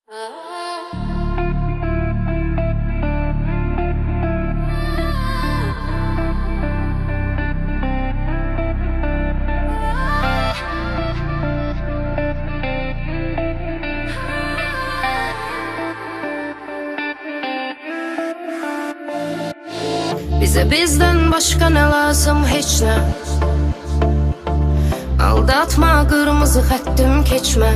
Bize bizden başka ne lazım, hiç ne. Aldatma, kırmızı xəttim keçmə.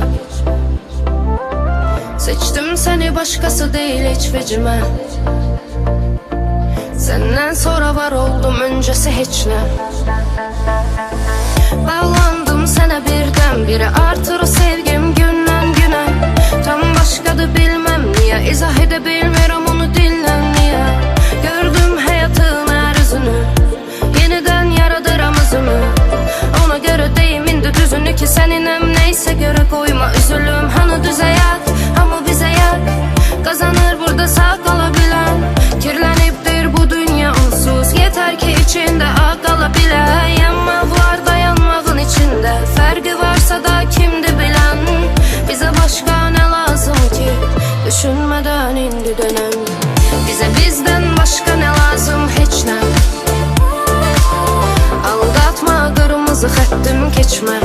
Seçtim seni, başkası değil hiç vecime. Senden sonra var oldum, öncesi hiç ne. Bağlandım sana birden-bire, artır o sevgim gündən günə. Tam başkadır bilmem niye, izah edə bilmirəm onu dillə niye. Gördüm hayatın her yüzünü, yeniden yaradıram özümü. Ona göre deyim indi düzünü ki seninem, neyse göre koyma üzülüm. Hanı düz hayat, ama bize yak, kazanır burada sağ kalabilen. Kirleniptir bu dünya onsuz, yeter ki içinde ağ kalabile. Yanmak var dayanmağın içinde, farkı varsa da kimdi bilen. Bize başka ne lazım ki, düşünmeden indi dönem. Bize bizden başka ne lazım, hiç ne. Aldatma, kırmızı xəttim keçmə.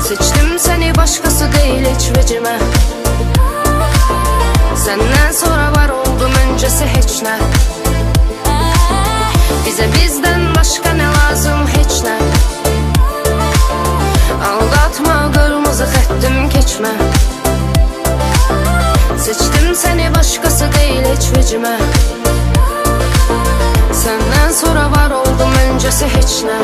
Seçtim seni, başkası değil hiç vecime. Senden sonra var oldum, öncesi hiç ne. Bize bizden başka ne lazım, hiç ne. Aldatma, kırmızı xəttim keçmə. Seçtim seni, başkası değil hiç vecime. Senden sonra var oldum, öncesi hiç ne.